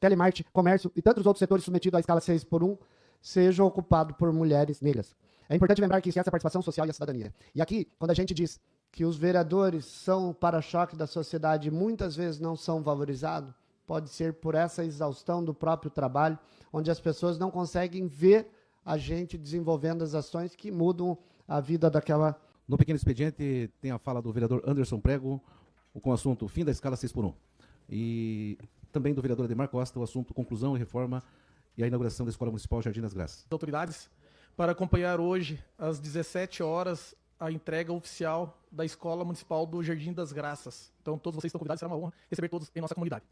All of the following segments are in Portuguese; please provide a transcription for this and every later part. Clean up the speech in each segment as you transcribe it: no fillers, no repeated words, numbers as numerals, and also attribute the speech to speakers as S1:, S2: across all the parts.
S1: telemarketing, comércio e tantos outros setores submetidos à escala 6x1 sejam ocupados por mulheres negras. É importante lembrar que isso é a participação social e a cidadania. E aqui, quando a gente diz que os vereadores são o para-choque da sociedade e muitas vezes não são valorizados, pode ser por essa exaustão do próprio trabalho, onde as pessoas não conseguem ver a gente desenvolvendo as ações que mudam a vida daquela...
S2: No pequeno expediente tem a fala do vereador Anderson Prego, com o assunto fim da escala 6x1. E também do vereador Ademar Costa, o assunto conclusão e reforma e a inauguração da Escola Municipal Jardim das Graças.
S3: Autoridades para acompanhar hoje, às 17 horas, a entrega oficial da Escola Municipal do Jardim das Graças. Então, todos vocês estão convidados, será uma honra receber todos em nossa comunidade.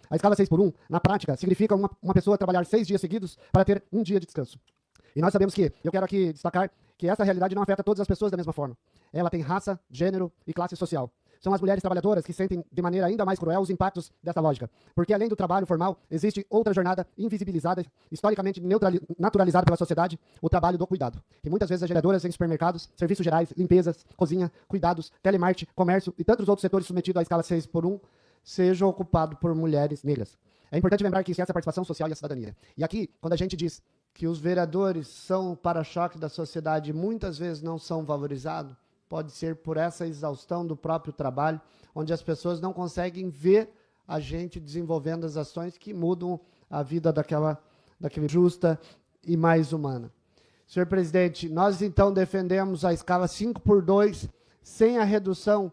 S1: A escala 6x1, na prática, significa uma pessoa trabalhar 6 dias seguidos para ter um dia de descanso. E nós sabemos que, eu quero aqui destacar, que essa realidade não afeta todas as pessoas da mesma forma. Ela tem raça, gênero e classe social. São as mulheres trabalhadoras que sentem de maneira ainda mais cruel os impactos dessa lógica. Porque além do trabalho formal, existe outra jornada invisibilizada, historicamente naturalizada pela sociedade, o trabalho do cuidado. Que muitas vezes as geradoras em supermercados, serviços gerais, limpezas, cozinha, cuidados, telemarketing, comércio e tantos outros setores submetidos à escala 6x1 sejam ocupados por mulheres negras. É importante lembrar que isso é a participação social e a cidadania. E aqui, quando a gente diz que os vereadores são o para-choque da sociedade e muitas vezes não são valorizados, pode ser por essa exaustão do próprio trabalho, onde as pessoas não conseguem ver a gente desenvolvendo as ações que mudam a vida daquela justa e mais humana. Senhor presidente, nós então defendemos a escala 5x2, sem a redução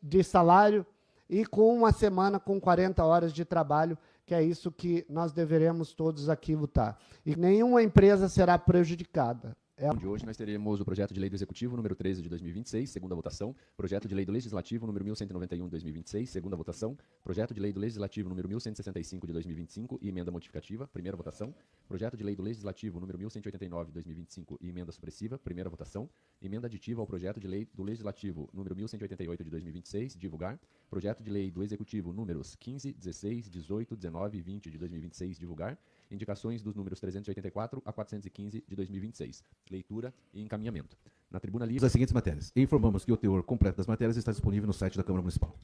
S1: de salário e com uma semana com 40 horas de trabalho, que é isso que nós deveremos todos aqui lutar. E nenhuma empresa será prejudicada.
S4: De hoje nós teremos o projeto de lei do Executivo número 13 de 2026, segunda votação, projeto de lei do Legislativo número 1191 de 2026, segunda votação, projeto de lei do Legislativo número 1165 de 2025 e emenda modificativa, primeira votação, projeto de lei do Legislativo número 1189 de 2025 e emenda supressiva, primeira votação, emenda aditiva ao projeto de lei do Legislativo número 1188 de 2026, divulgar, projeto de lei do Executivo números 15, 16, 18, 19 e 20 de 2026, divulgar, indicações dos números 384 a 415 de 2026. Leitura e encaminhamento. Na tribuna livre...
S2: As seguintes matérias. E informamos que o teor completo das matérias está disponível no site da Câmara Municipal.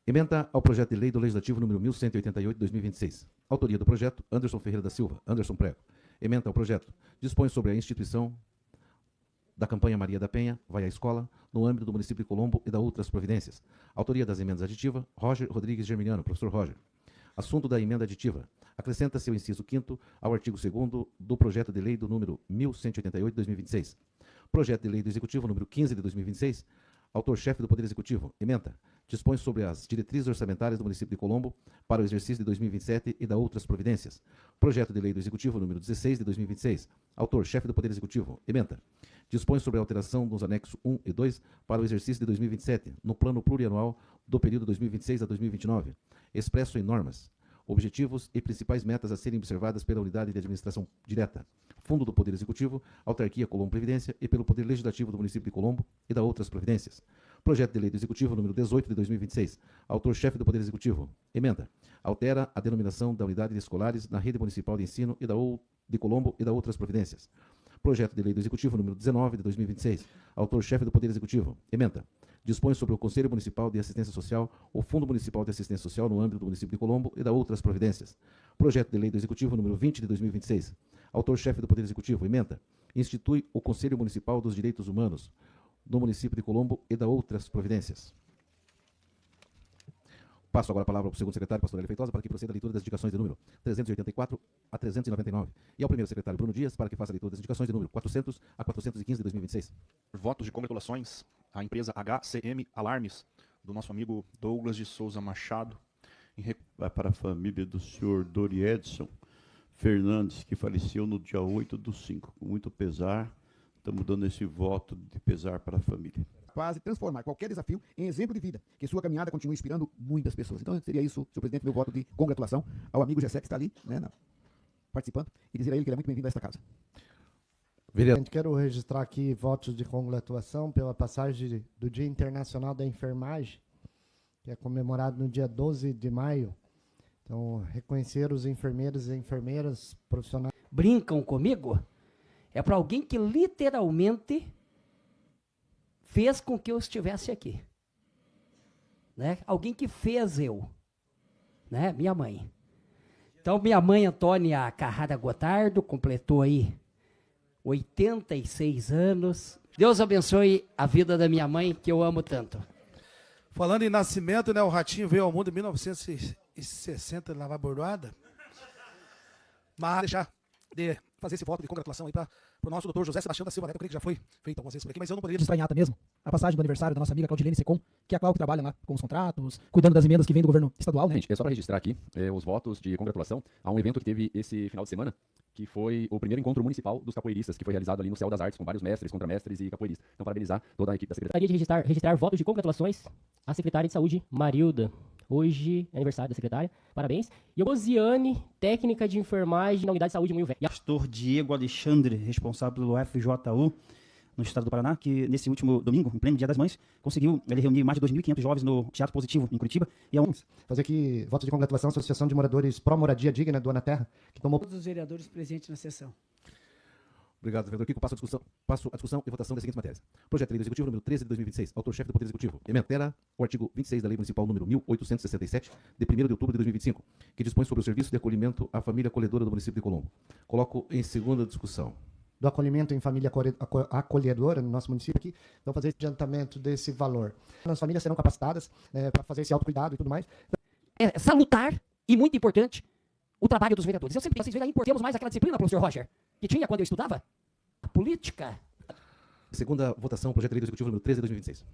S2: Emenda ao projeto de lei do Legislativo número 1188 de 2026. Autoria do projeto, Anderson Ferreira da Silva, Anderson Prego. Emenda ao projeto, dispõe sobre a instituição da campanha Maria da Penha, Vai à Escola, no âmbito do município de Colombo e da outras providências. Autoria das emendas aditivas, Roger Rodrigues Germiniano, professor Roger. Assunto da emenda aditiva. Acrescenta-se o inciso 5º ao artigo 2º do projeto de lei do número 1188 de 2026. Projeto de lei do Executivo número 15 de 2026. Autor-chefe do Poder Executivo. Ementa. Dispõe sobre as diretrizes orçamentárias do município de Colombo para o exercício de 2027 e da outras providências. Projeto de lei do Executivo número 16 de 2026. Autor-chefe do Poder Executivo. Ementa. Dispõe sobre a alteração dos anexos 1 e 2 para o exercício de 2027, no plano plurianual do período 2026 a 2029, expresso em normas, objetivos e principais metas a serem observadas pela Unidade de Administração Direta, Fundo do Poder Executivo, Autarquia Colombo Previdência e pelo Poder Legislativo do município de Colombo e da outras providências. Projeto de lei do Executivo número 18 de 2026. Autor-chefe do Poder Executivo. Emenda. Altera a denominação da unidade de escolares na rede municipal de ensino e de Colombo e da outras providências. Projeto de lei do Executivo número 19 de 2026. Autor-chefe do Poder Executivo. Emenda. Dispõe sobre o Conselho Municipal de Assistência Social, o Fundo Municipal de Assistência Social no âmbito do município de Colombo e da outras providências. Projeto de lei do Executivo número 20 de 2026. Autor-chefe do Poder Executivo. Emenda. Institui o Conselho Municipal dos Direitos Humanos no município de Colombo e da outras providências. Passo agora a palavra para o segundo secretário, pastor Hélio Feitosa, para que proceda a leitura das indicações de número 384 a 399. E ao primeiro secretário, Bruno Dias, para que faça a leitura das indicações de número 400 a 415 de 2026.
S5: Votos de congratulações à empresa HCM Alarmes, do nosso amigo Douglas de Souza Machado.
S6: Vai para a família do senhor Dori Edson Fernandes, que faleceu no dia 8/5. Com muito pesar, estamos dando esse voto de pesar para a família.
S7: Quase transformar qualquer desafio em exemplo de vida, que sua caminhada continue inspirando muitas pessoas. Então seria isso, senhor presidente, meu voto de congratulação ao amigo Gessé, que está ali, né, participando, e dizer a ele que ele é muito bem-vindo a esta casa.
S1: Vereador. Quero registrar aqui votos de congratulação pela passagem do Dia Internacional da Enfermagem, que é comemorado no dia 12 de maio. Então, reconhecer os enfermeiros e enfermeiras profissionais.
S8: Brincam comigo? É para alguém que literalmente fez com que eu estivesse aqui. Né? Alguém que fez eu. Né? Minha mãe. Então, minha mãe Antônia Carrara Gotardo completou aí 86 anos. Deus abençoe a vida da minha mãe, que eu amo tanto.
S9: Falando em nascimento, né? O Ratinho veio ao mundo em 1960 na Lava Bordoada. Mas deixar de fazer esse voto de congratulação aí para o nosso doutor José Sebastião da Silva Neto, eu creio que já foi feito algumas vezes por aqui, mas eu não poderia estranhar mesmo a passagem do aniversário da nossa amiga Claudilene Secom, que é a Cláudia que trabalha lá com os contratos, cuidando das emendas que vem do governo estadual, né?
S4: Gente, é só para registrar aqui os votos de congratulação a um evento que teve esse final de semana, que foi o primeiro encontro municipal dos capoeiristas, que foi realizado ali no Céu das Artes, com vários mestres, contramestres e capoeiristas. Então, parabenizar toda a equipe da Secretaria.
S10: Gostaria de registrar votos de congratulações à secretária de Saúde, Marilda. Hoje é aniversário da secretária, parabéns. E a Rosiane, técnica de enfermagem na Unidade de Saúde Moinho Velho.
S11: Pastor Diego Alexandre, responsável pelo FJU no estado do Paraná, que nesse último domingo, em pleno Dia das Mães, conseguiu reunir mais de 2.500 jovens no Teatro Positivo, em Curitiba. E
S1: fazer aqui votos de congratulação à Associação de Moradores Pró-Moradia Digna do Ana Terra, que tomou...
S12: Todos os vereadores presentes na sessão.
S2: Obrigado, vereador Kiko. Passo a discussão e votação das seguintes matérias. Projeto de Lei do Executivo número 13 de 2026. Autor-chefe do Poder Executivo. Altera o artigo 26 da Lei Municipal número 1867, de 1º de outubro de 2025, que dispõe sobre o serviço de acolhimento à família acolhedora do município de Colombo. Coloco em segunda discussão.
S1: Do acolhimento em família acolhedora no nosso município aqui, então fazer esse adiantamento desse valor. As famílias serão capacitadas para fazer esse autocuidado e tudo mais.
S10: É salutar e muito importante o trabalho dos vereadores. Eu sempre pensei, importemos mais aquela disciplina, professor Roger, que tinha quando eu estudava. A política.
S2: Segunda votação, projeto de lei do Executivo número 13 de 2026.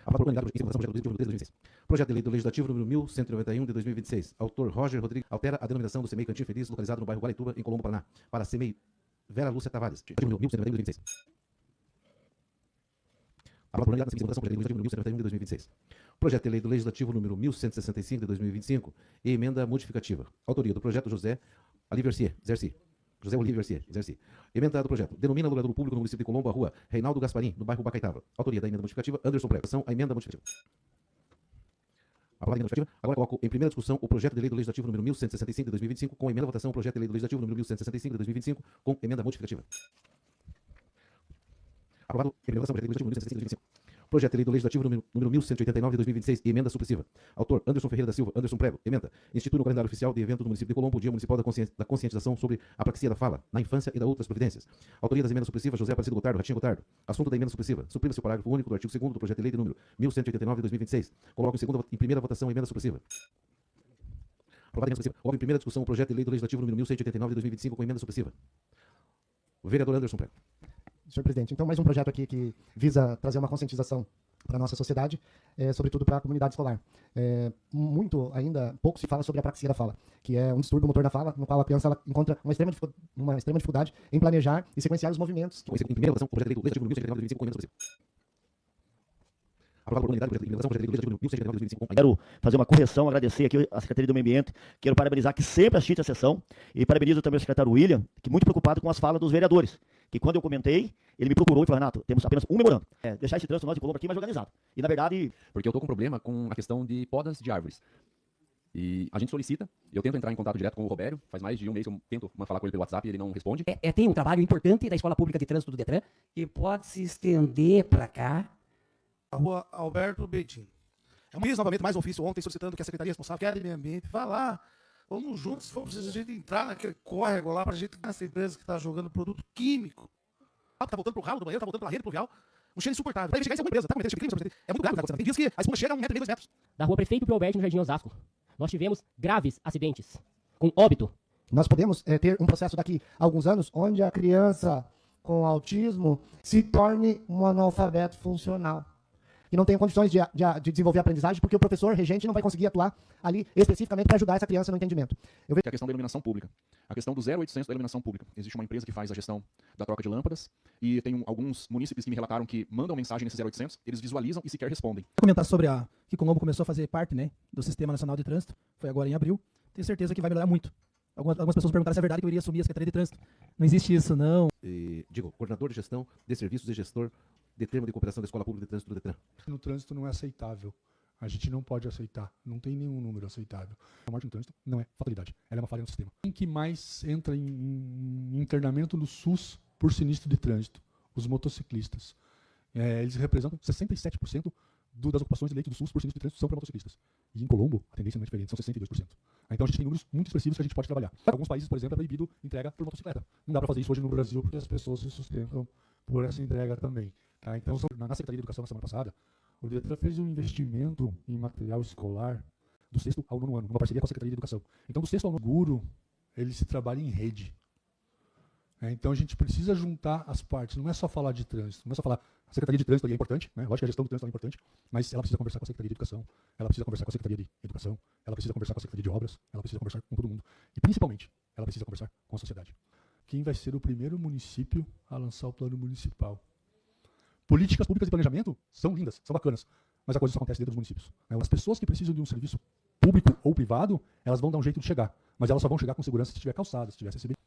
S2: Aprovado por unanimidade, em votação, projeto de lei do Executivo número 13 de 2026. Projeto de lei do Legislativo número 1191 de 2026. Autor Roger Rodrigues. Altera a denominação do CEMEI Cantinho Feliz, localizado no bairro Guarituba, em Colombo, Paraná, para CEMEI Vera Lúcia Tavares. Artigo 1191 de 2026. Aprovado por unanimidade, em votação, projeto de lei do Legislativo número 1191 de 2026. Projeto de lei do Legislativo número 1165 de 2025 e emenda modificativa. Autoria do projeto José Olivier Zerci. Emenda do projeto. Denomina alugador público no município de Colombo a rua Reinaldo Gasparim, no bairro Bacaitava. Autoria da emenda modificativa, Anderson Prego. Ação a emenda modificativa. Aprovada a emenda modificativa. Agora coloco em primeira discussão o projeto de lei do Legislativo número 1165 de 2025 com emenda à votação o projeto de lei do Legislativo número 1165 de 2025 com emenda modificativa. Aprovado em primeira votação o projeto de lei do Legislativo número 1165 de 2025. Projeto de lei do Legislativo número 1189 de 2026 e emenda supressiva. Autor Anderson Ferreira da Silva, Anderson Prego. Emenda. Institui no calendário oficial de evento do município de Colombo o Dia Municipal da Conscientização sobre a Apraxia da Fala, na infância e da outras providências. Autoria das emendas supressivas, José Aparecido Gotardo, Ratinho Gotardo. Assunto da emenda supressiva. Suprime-se o parágrafo único do artigo 2º do projeto de lei de número 1189 de 2026. Coloco em primeira votação a emenda supressiva. Aprovada a emenda supressiva. Coloco em primeira discussão o projeto de lei do Legislativo número 1189 de 2025 com emenda supressiva. O vereador Anderson Prego.
S1: Senhor presidente, então mais um projeto aqui que visa trazer uma conscientização para a nossa sociedade, sobretudo para a comunidade escolar. Pouco se fala sobre a apraxia da fala, que é um distúrbio motor da fala, no qual a criança ela encontra uma extrema dificuldade em planejar e sequenciar os movimentos.
S2: Em primeira votação, o projeto de lei do Legislativo número 1189 de 2025 com emenda supressiva. Aprovado por unanimidade, o projeto de lei do Legislativo número 1189 de 2025 com
S13: Quero fazer uma correção, agradecer aqui a Secretaria do Meio Ambiente, quero parabenizar que sempre assiste a sessão e parabenizo também o secretário William, que muito preocupado com as falas dos vereadores, que quando eu comentei, ele me procurou e falou, Renato, temos apenas um memorando, deixar esse trânsito nós de Colombo aqui mais organizado. E na verdade...
S4: Porque eu tô com problema com a questão de podas de árvores. E a gente solicita, eu tento entrar em contato direto com o Robério, faz mais de um mês que eu tento falar com ele pelo WhatsApp e ele não responde.
S8: Tem um trabalho importante da Escola Pública de Trânsito do Detran,
S12: que pode se estender para cá.
S9: A rua Alberto Beitinho. Eu fiz novamente mais um ofício ontem solicitando que a Secretaria responsável, que é de Meio Ambiente, vá lá, vamos juntos, se for preciso a gente entrar naquele córrego lá pra gente ganhar essa empresa que tá jogando produto químico. Tá voltando pro ralo do banheiro, tá voltando pela rede pluvial. Um cheiro insuportável. Pra investigar isso é uma empresa, tá cometendo crime, senhor presidente. É muito grave o que tá acontecendo. Tem dias que a espuma chega a 1,5 metro, 2 metros.
S10: Da rua Prefeito Pio Alberto, no Jardim Osasco, nós tivemos graves acidentes, com óbito.
S1: Nós podemos ter um processo daqui a alguns anos onde a criança com autismo se torne um analfabeto funcional. Que não tem condições de desenvolver a aprendizagem, porque o professor regente não vai conseguir atuar ali especificamente para ajudar essa criança no entendimento.
S5: Eu vejo a questão da iluminação pública. A questão do 0800 da iluminação pública. Existe uma empresa que faz a gestão da troca de lâmpadas e tem alguns munícipes que me relataram que mandam mensagem nesse 0800, eles visualizam e sequer respondem.
S3: Vou comentar sobre que Colombo começou a fazer parte, né, do Sistema Nacional de Trânsito, foi agora em abril. Tenho certeza que vai melhorar muito. Algumas pessoas perguntaram se é verdade que eu iria assumir a Secretaria de Trânsito. Não existe isso, não.
S2: Coordenador de gestão de serviços e gestor de termo de cooperação da Escola Pública de Trânsito do Detran.
S14: No trânsito não é aceitável. A gente não pode aceitar. Não tem nenhum número aceitável. A morte no trânsito não é fatalidade. Ela é uma falha no sistema. Quem que mais entra em internamento no SUS por sinistro de trânsito? Os motociclistas. Eles representam 67% das ocupações de leito do SUS por sinistro de trânsito são para motociclistas. E em Colombo, a tendência não é diferente, são 62%. Então a gente tem números muito expressivos que a gente pode trabalhar. Em alguns países, por exemplo, é proibido entrega por motocicleta. Não dá para fazer isso hoje no Brasil, porque as pessoas se sustentam por essa entrega também. Tá? Então, na Secretaria de Educação, na semana passada, o DETRAN fez um investimento em material escolar do 6º ao 9º ano, numa parceria com a Secretaria de Educação. Então, do 6º ao 9º seguro, ele se trabalha em rede. Então, a gente precisa juntar as partes. Não é só falar de trânsito, não é só falar... A Secretaria de Trânsito é importante, né? Lógico que a gestão do trânsito é importante, mas ela precisa conversar com a Secretaria de Educação, ela precisa conversar com a Secretaria de Educação, ela precisa conversar com a Secretaria de Obras, ela precisa conversar com todo mundo. E, principalmente, ela precisa conversar com a sociedade. Quem vai ser o primeiro município a lançar o plano municipal? Políticas públicas de planejamento são lindas, são bacanas, mas a coisa só acontece dentro dos municípios. As pessoas que precisam de um serviço público ou privado, elas vão dar um jeito de chegar, mas elas só vão chegar com segurança se tiver calçada, se tiver acessibilidade.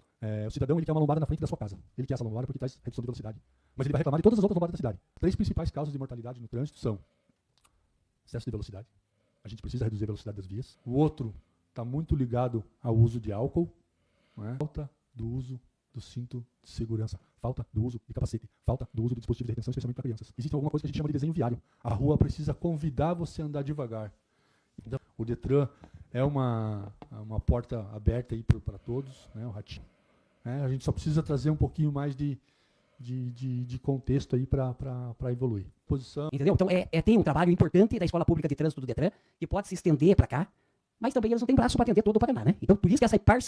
S14: O cidadão ele quer uma lombada na frente da sua casa. Ele quer essa lombada porque traz redução de velocidade. Mas ele vai reclamar de todas as outras lombadas da cidade. 3 principais causas de mortalidade no trânsito são excesso de velocidade. A gente precisa reduzir a velocidade das vias. O outro está muito ligado ao uso de álcool, né? Falta do uso do cinto de segurança, falta do uso de capacete, falta do uso do dispositivo de retenção, especialmente para crianças. Existe alguma coisa que a gente chama de desenho viário. A rua precisa convidar você a andar devagar. Então, o DETRAN é uma porta aberta aí para todos, né? O Ratinho. A gente só precisa trazer um pouquinho mais de contexto aí para evoluir. Posição.
S8: Entendeu? Então, tem um trabalho importante da Escola Pública de Trânsito do DETRAN, que pode se estender para cá, mas também eles não têm braço para atender todo o Paraná, né? Então, por isso que essa parceria